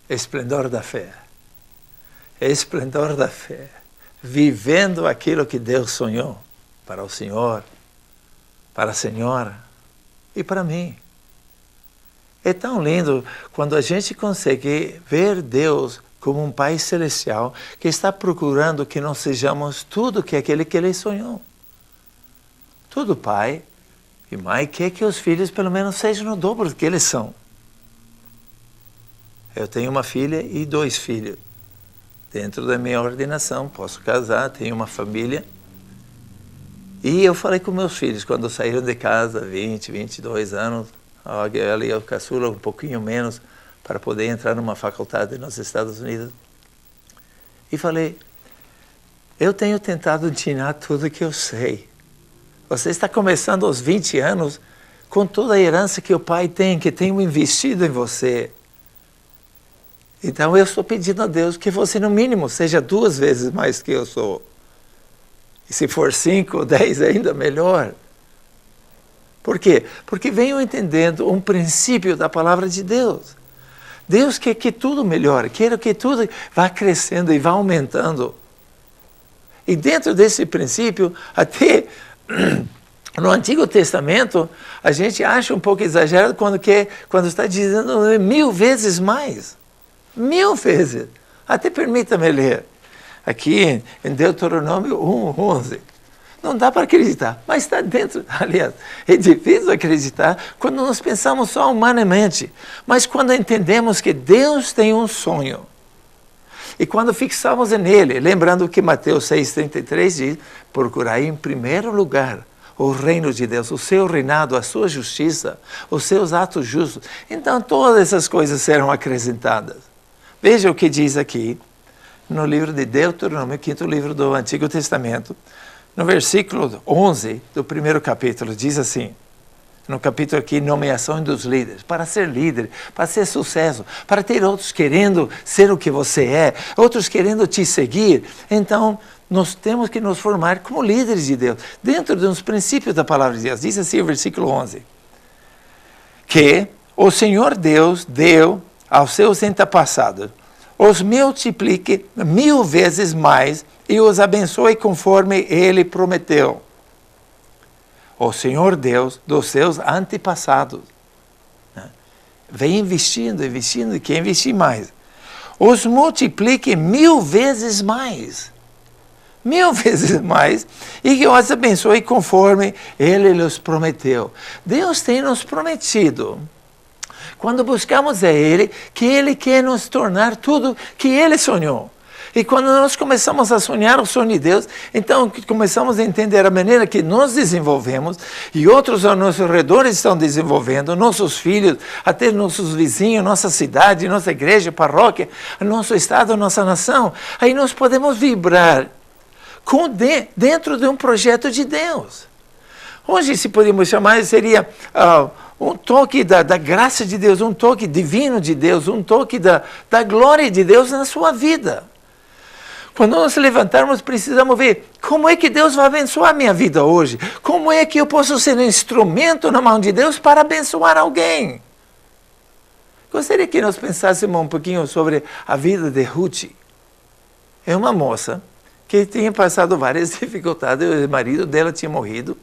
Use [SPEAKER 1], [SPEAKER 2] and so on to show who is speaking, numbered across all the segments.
[SPEAKER 1] Esplendor da fé. Esplendor da fé. Vivendo aquilo que Deus sonhou para o Senhor, para a Senhora e para mim. É tão lindo quando a gente consegue ver Deus como um Pai Celestial que está procurando que nós sejamos tudo que aquele que Ele sonhou. Todo pai e mãe quer que os filhos pelo menos sejam o dobro do que eles são. Eu tenho uma filha e 2 filhos. Dentro da minha ordenação, posso casar, tenho uma família. E eu falei com meus filhos, quando saíram de casa, 20, 22 anos, ali eu caçula um pouquinho menos, para poder entrar numa faculdade nos Estados Unidos. E falei, eu tenho tentado ensinar tudo que eu sei. Você está começando aos 20 anos com toda a herança que o pai tem, que tem investido em você. Então eu estou pedindo a Deus que você no mínimo seja 2 vezes mais que eu sou. E se for 5 ou 10 ainda melhor. Por quê? Porque venho entendendo um princípio da palavra de Deus. Deus quer que tudo melhore, quer que tudo vá crescendo e vá aumentando. E dentro desse princípio, até no Antigo Testamento, a gente acha um pouco exagerado quando está dizendo 1000 vezes mais. 1000 vezes. Até permita-me ler. Aqui em Deuteronômio 1:11. Não dá para acreditar, mas está dentro. Aliás, é difícil acreditar quando nós pensamos só humanamente. Mas quando entendemos que Deus tem um sonho, e quando fixamos nele, lembrando que Mateus 6,33 diz, procurai em primeiro lugar o reino de Deus, o seu reinado, a sua justiça, os seus atos justos. Então todas essas coisas serão acrescentadas. Veja o que diz aqui, no livro de Deuteronômio, 5º livro do Antigo Testamento, no versículo 11 do 1º capítulo, diz assim, no capítulo aqui, nomeação dos líderes, para ser líder, para ser sucesso, para ter outros querendo ser o que você é, outros querendo te seguir. Então, nós temos que nos formar como líderes de Deus, dentro dos princípios da palavra de Deus. Diz assim o versículo 11, que o Senhor Deus deu aos seus antepassados, os multiplique 1000 vezes mais e os abençoe conforme Ele prometeu. O Senhor Deus dos seus antepassados. Vem investindo e quer investir mais. Os multiplique 1000 vezes mais. 1000 vezes mais. E que os abençoe conforme Ele lhes prometeu. Deus tem nos prometido, quando buscamos a Ele, que Ele quer nos tornar tudo que Ele sonhou. E quando nós começamos a sonhar o sonho de Deus, então começamos a entender a maneira que nós desenvolvemos e outros ao nosso redor estão desenvolvendo, nossos filhos, até nossos vizinhos, nossa cidade, nossa igreja, paróquia, nosso estado, nossa nação. Aí nós podemos vibrar dentro de um projeto de Deus. Hoje, se podemos chamar, seria um toque da graça de Deus, um toque divino de Deus, um toque da glória de Deus na sua vida. Quando nós levantarmos, precisamos ver como é que Deus vai abençoar a minha vida hoje. Como é que eu posso ser um instrumento na mão de Deus para abençoar alguém. Gostaria que nós pensássemos um pouquinho sobre a vida de Ruth. É uma moça que tinha passado várias dificuldades, o marido dela tinha morrido.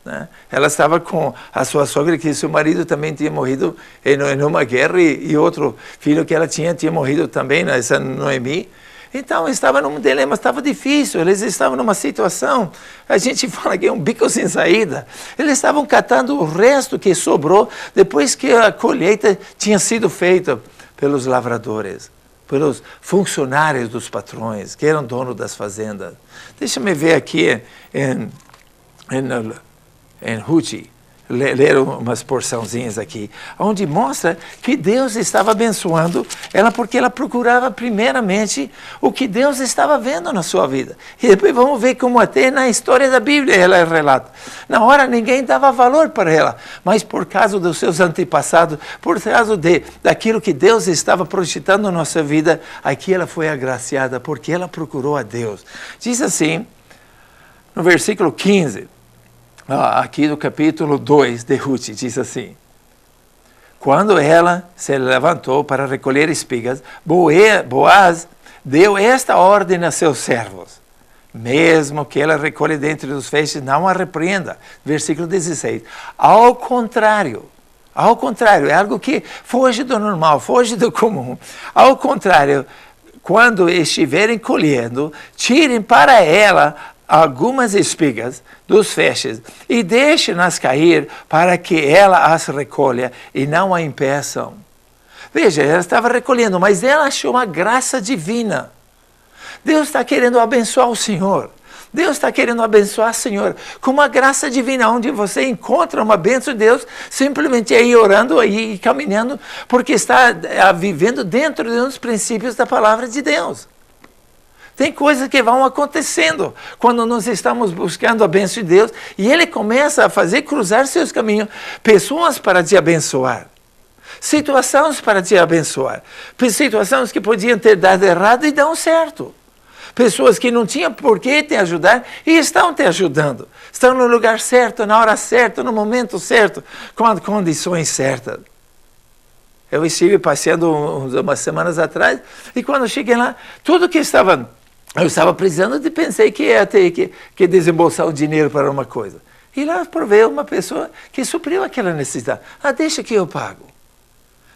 [SPEAKER 1] Né? Ela estava com a sua sogra, que seu marido também tinha morrido em uma guerra, e outro filho que ela tinha morrido também, essa Noemi. Então, estava num dilema, estava difícil, eles estavam numa situação, a gente fala que é um bico sem saída. Eles estavam catando o resto que sobrou depois que a colheita tinha sido feita pelos lavradores, pelos funcionários dos patrões, que eram donos das fazendas. Deixa-me ver aqui em Ruth, ler umas porçãozinhas aqui, onde mostra que Deus estava abençoando ela porque ela procurava primeiramente o que Deus estava vendo na sua vida. E depois vamos ver como até na história da Bíblia ela relata. Na hora ninguém dava valor para ela, mas por causa dos seus antepassados, por causa daquilo que Deus estava projetando na nossa vida, aqui ela foi agraciada porque ela procurou a Deus. Diz assim, no versículo 15, aqui no capítulo 2 de Ruth, diz assim, Quando ela se levantou para recolher espigas, Boaz deu esta ordem a seus servos: mesmo que ela recolhe dentre dos feixes, não a repreenda. Versículo 16. Ao contrário, é algo que foge do normal, foge do comum. Ao contrário, quando estiverem colhendo, tirem para ela algumas espigas dos feixes e deixem-nas cair para que ela as recolha e não a impeçam. Veja, ela estava recolhendo, mas ela achou uma graça divina. Deus está querendo abençoar o Senhor. Deus está querendo abençoar o Senhor com uma graça divina, onde você encontra uma bênção de Deus, simplesmente aí orando aí, e caminhando, porque está vivendo dentro dos princípios da palavra de Deus. Tem coisas que vão acontecendo quando nós estamos buscando a bênção de Deus, e Ele começa a fazer cruzar seus caminhos, pessoas para te abençoar. Situações para te abençoar. Situações que podiam ter dado errado e dão certo. Pessoas que não tinham por que te ajudar e estão te ajudando. Estão no lugar certo, na hora certa, no momento certo, com as condições certas. Eu estive passeando umas semanas atrás e quando cheguei lá, tudo que eu estava precisando, pensei que ia ter que desembolsar o dinheiro para uma coisa. E lá provei uma pessoa que supriu aquela necessidade. Deixa que eu pago.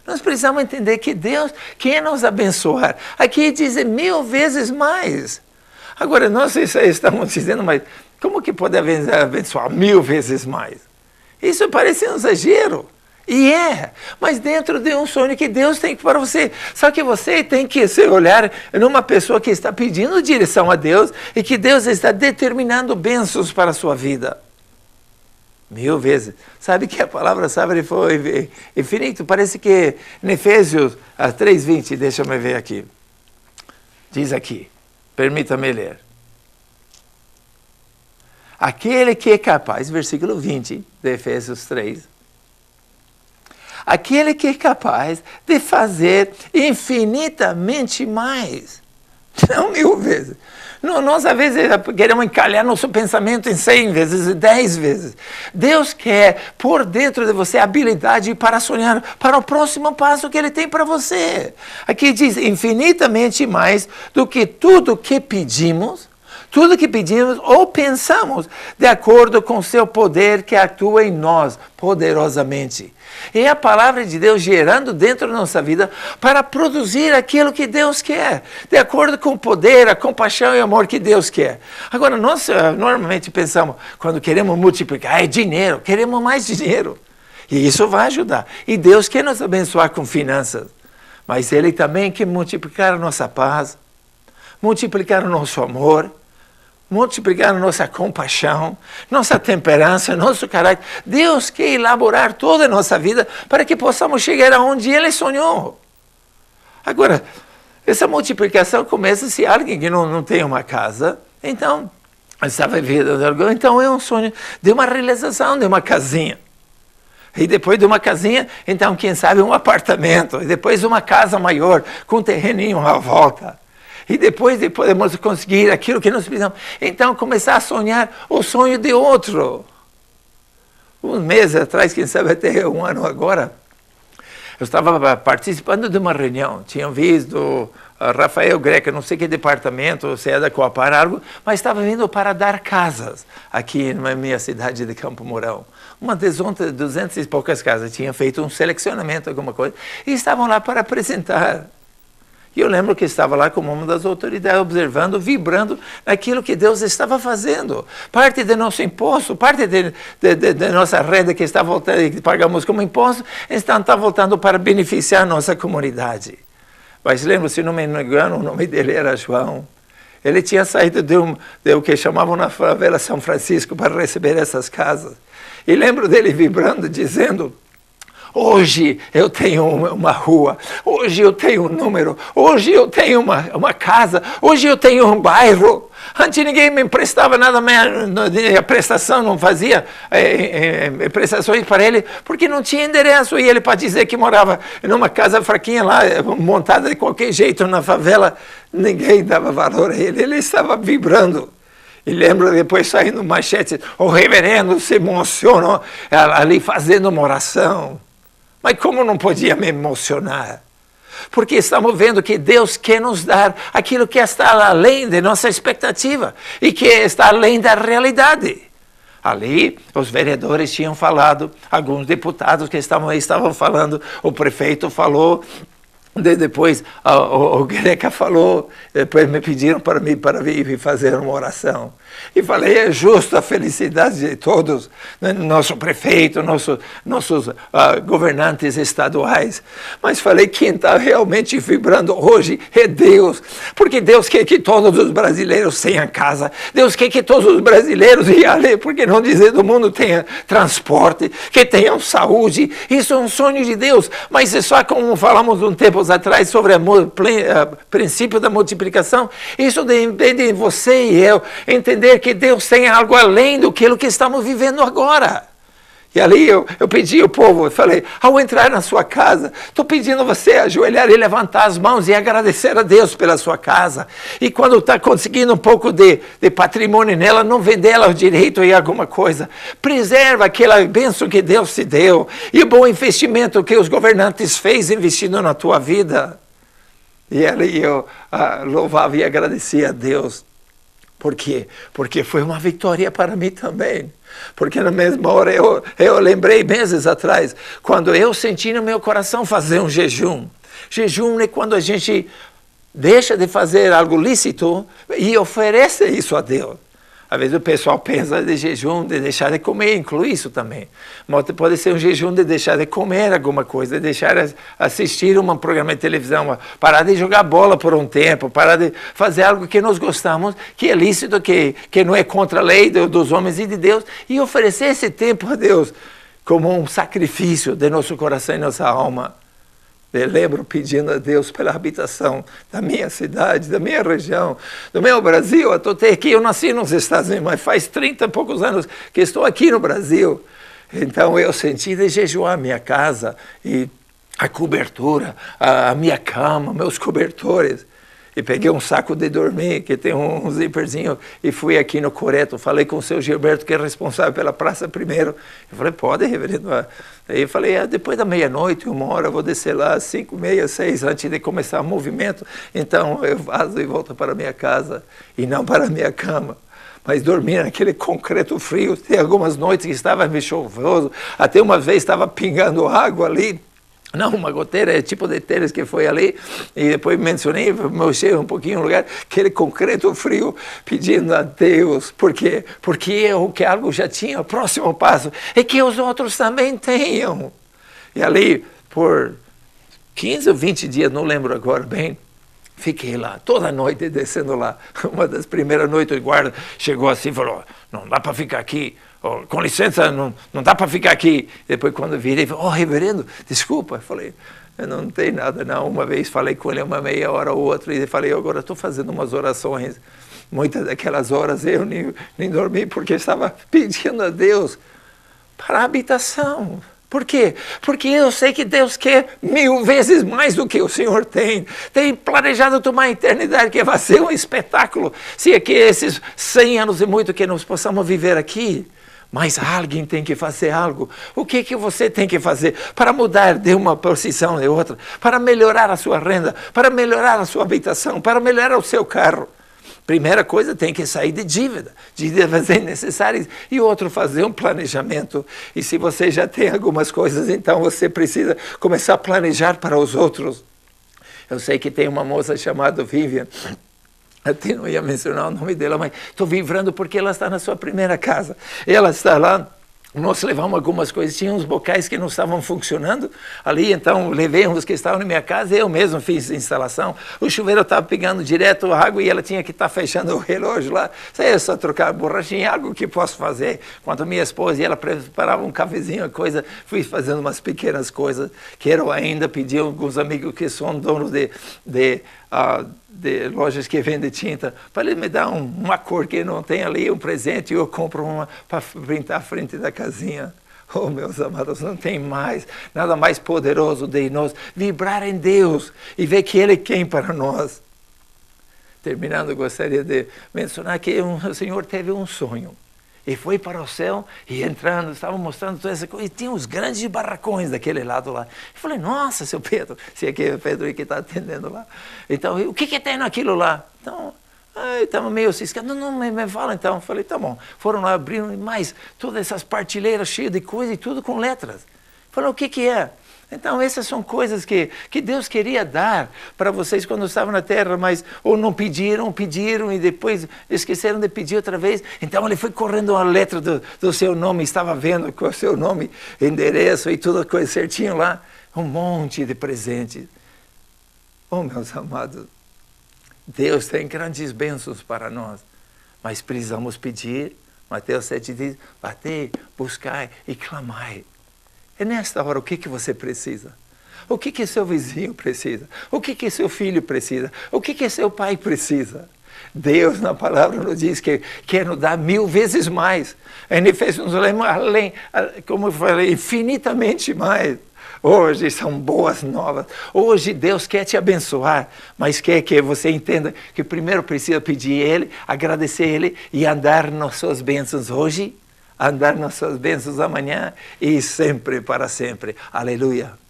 [SPEAKER 1] Nós precisamos entender que Deus quer nos abençoar. Aqui diz 1000 vezes mais. Agora, nós estamos dizendo, mas como que pode abençoar 1000 vezes mais? Isso parece um exagero. E mas dentro de um sonho que Deus tem para você. Só que você tem que se olhar numa pessoa que está pedindo direção a Deus e que Deus está determinando bênçãos para a sua vida. 1000 vezes. Sabe que a palavra sabe foi infinito. Parece que em Efésios 3:20, deixa eu ver aqui. Diz aqui, permita-me ler. Aquele que é capaz, versículo 20 de Efésios 3. Aquele que é capaz de fazer infinitamente mais. Não 1000 vezes. Nós, às vezes, queremos encalhar nosso pensamento em 100 vezes, 10 vezes. Deus quer pôr dentro de você a habilidade para sonhar para o próximo passo que Ele tem para você. Aqui diz infinitamente mais do que tudo que pedimos ou pensamos, de acordo com o seu poder que atua em nós poderosamente. É a palavra de Deus gerando dentro da nossa vida para produzir aquilo que Deus quer, de acordo com o poder, a compaixão e o amor que Deus quer. Agora, nós normalmente pensamos, quando queremos multiplicar, é dinheiro, queremos mais dinheiro. E isso vai ajudar. E Deus quer nos abençoar com finanças, mas Ele também quer multiplicar a nossa paz, multiplicar o nosso amor, multiplicar a nossa compaixão, nossa temperança, nosso caráter. Deus quer elaborar toda a nossa vida para que possamos chegar aonde Ele sonhou. Agora, essa multiplicação começa se alguém que não tem uma casa, então, estava vivendo, então é um sonho de uma realização de uma casinha. E depois de uma casinha, então, quem sabe um apartamento, e depois uma casa maior, com um terreninho à volta. E depois podemos conseguir aquilo que nós precisamos. Então, começar a sonhar o sonho de outro. Uns meses atrás, quem sabe até um ano agora, eu estava participando de uma reunião. Tinham visto Rafael Greca, não sei que departamento, se é da Coapar, algo, mas estava vindo para dar casas aqui na minha cidade de Campo Mourão. Uma das 200 e poucas casas. Tinha feito um selecionamento, alguma coisa, e estavam lá para apresentar. E eu lembro que estava lá como uma das autoridades, observando, vibrando naquilo que Deus estava fazendo. Parte do nosso imposto, parte da nossa renda que está voltando, que pagamos como imposto, está voltando para beneficiar a nossa comunidade. Mas lembro, se não me engano, o nome dele era João. Ele tinha saído de o que chamavam na favela São Francisco para receber essas casas. E lembro dele vibrando, dizendo: hoje eu tenho uma rua, hoje eu tenho um número, hoje eu tenho uma casa, hoje eu tenho um bairro. Antes ninguém me emprestava nada, a prestação não fazia prestações para ele, porque não tinha endereço. E ele, para dizer que morava numa casa fraquinha lá, montada de qualquer jeito na favela, ninguém dava valor a ele, ele estava vibrando. E lembro depois saindo manchete, o reverendo se emocionou ali fazendo uma oração. Mas como não podia me emocionar? Porque estamos vendo que Deus quer nos dar aquilo que está além de nossa expectativa e que está além da realidade. Ali, os vereadores tinham falado, alguns deputados que estavam falando, o prefeito falou, depois o Greca falou, depois me pediram para vir fazer uma oração. E falei, é justo a felicidade de todos, nosso prefeito, nossos governantes estaduais. Mas falei, quem está realmente vibrando hoje é Deus. Porque Deus quer que todos os brasileiros tenham casa. Deus quer que todos os brasileiros, e ali, porque não dizer do mundo, tenham transporte, que tenham saúde. Isso é um sonho de Deus. Mas é só como falamos um tempo atrás sobre o princípio da multiplicação. Isso depende de você e eu entender que Deus tem algo além do que estamos vivendo agora. E ali eu pedi ao povo, eu falei, ao entrar na sua casa, estou pedindo você ajoelhar e levantar as mãos e agradecer a Deus pela sua casa. E quando está conseguindo um pouco de patrimônio nela, não vender ela ao direito em alguma coisa. Preserva aquela bênção que Deus te deu e o bom investimento que os governantes fez investindo na tua vida. E ali eu louvava e agradecia a Deus. Por quê? Porque foi uma vitória para mim também. Porque na mesma hora eu lembrei meses atrás, quando eu senti no meu coração fazer um jejum. Jejum é quando a gente deixa de fazer algo lícito e oferece isso a Deus. Às vezes o pessoal pensa de jejum, de deixar de comer, inclui isso também. Mas pode ser um jejum de deixar de comer alguma coisa, de deixar de assistir um programa de televisão, parar de jogar bola por um tempo, parar de fazer algo que nós gostamos, que é lícito, que não é contra a lei dos homens e de Deus, e oferecer esse tempo a Deus como um sacrifício de nosso coração e nossa alma. Eu lembro pedindo a Deus pela habitação da minha cidade, da minha região, do meu Brasil. Até aqui eu nasci nos Estados Unidos, mas faz 30 e poucos anos que estou aqui no Brasil. Então eu senti de jejuar a minha casa e a cobertura, a minha cama, meus cobertores. E peguei um saco de dormir, que tem um zíperzinho, e fui aqui no Coreto. Falei com o seu Gilberto, que é responsável pela Praça Primeiro. Eu falei, pode, reverendo? Aí eu falei, depois da meia-noite, 1 hora, eu vou descer lá às 5:30, 6, antes de começar o movimento. Então eu vazo e volto para a minha casa, e não para a minha cama. Mas dormir naquele concreto frio. Tem algumas noites que estava meio chuvoso, até uma vez estava pingando água ali. Não, uma goteira, é tipo de tênis que foi ali, e depois mencionei, mostrei um pouquinho o lugar, aquele concreto frio, pedindo a Deus. Por quê? Porque eu, que algo já tinha, o próximo passo é que os outros também tenham. E ali, por 15 ou 20 dias, não lembro agora bem, fiquei lá, toda noite descendo lá. Uma das primeiras noites, o guarda chegou assim e falou, não dá para ficar aqui. Oh, com licença, não dá para ficar aqui. Depois, quando virei, falei, reverendo, desculpa. Eu falei, eu não tenho nada, não. Uma vez falei com ele uma meia hora ou outra, e falei, agora estou fazendo umas orações. Muitas daquelas horas eu nem dormi, porque estava pedindo a Deus para a habitação. Por quê? Porque eu sei que Deus quer 1000 vezes mais do que o Senhor tem. Tem planejado tomar a eternidade, que vai ser um espetáculo. Se aqui esses 100 anos e muito que nós possamos viver aqui, mas alguém tem que fazer algo. O que você tem que fazer para mudar de uma posição de outra? Para melhorar a sua renda, para melhorar a sua habitação, para melhorar o seu carro. Primeira coisa, tem que sair de dívidas necessárias. E outro, fazer um planejamento. E se você já tem algumas coisas, então você precisa começar a planejar para os outros. Eu sei que tem uma moça chamada Vivian. Até não ia mencionar o nome dela, mas estou vibrando porque ela está na sua primeira casa. Ela está lá, nós levamos algumas coisas, tinha uns bocais que não estavam funcionando ali, então levei uns que estavam na minha casa, eu mesmo fiz a instalação. O chuveiro estava pegando direto a água e ela tinha que estar fechando o relógio lá. Isso aí é só trocar a borrachinha, algo que posso fazer. Enquanto minha esposa e ela preparava um cafezinho, coisa, fui fazendo umas pequenas coisas. Quero ainda pedir a alguns amigos que são donos de lojas que vendem tinta, para ele me dar uma cor que não tem ali, um presente, e eu compro uma para pintar a frente da casinha. Oh, meus amados, não tem nada mais poderoso de nós vibrar em Deus e ver que Ele é quem para nós. Terminando, gostaria de mencionar que o Senhor teve um sonho. E foi para o céu, e entrando, estavam mostrando toda essa coisa, e tinha uns grandes barracões daquele lado lá. Eu falei, nossa, seu Pedro, se é que é o Pedro que está atendendo lá. Então, o que tem naquilo lá? Então, estava meio ciscado, não, me fala então. Eu falei, tá bom. Foram lá, abriram, mais todas essas partilheiras cheias de coisa e tudo com letras. Falei, o que é? Então, essas são coisas que Deus queria dar para vocês quando estavam na terra, mas ou não pediram e depois esqueceram de pedir outra vez. Então, ele foi correndo a letra do seu nome, estava vendo com o seu nome, endereço e tudo coisa certinho lá. Um monte de presentes. Oh, meus amados, Deus tem grandes bênçãos para nós, mas precisamos pedir. Mateus 7 diz, batei, buscai e clamai. É nesta hora o que você precisa? O que seu vizinho precisa? O que seu filho precisa? O que seu pai precisa? Deus, na palavra, nos diz que quer nos dar 1000 vezes mais. Em Efésios, nos lemos além, como eu falei, infinitamente mais. Hoje são boas novas. Hoje Deus quer te abençoar, mas quer que você entenda que primeiro precisa pedir Ele, agradecer Ele e andar nas suas bênçãos hoje, andar nas suas bênçãos amanhã e sempre para sempre. Aleluia.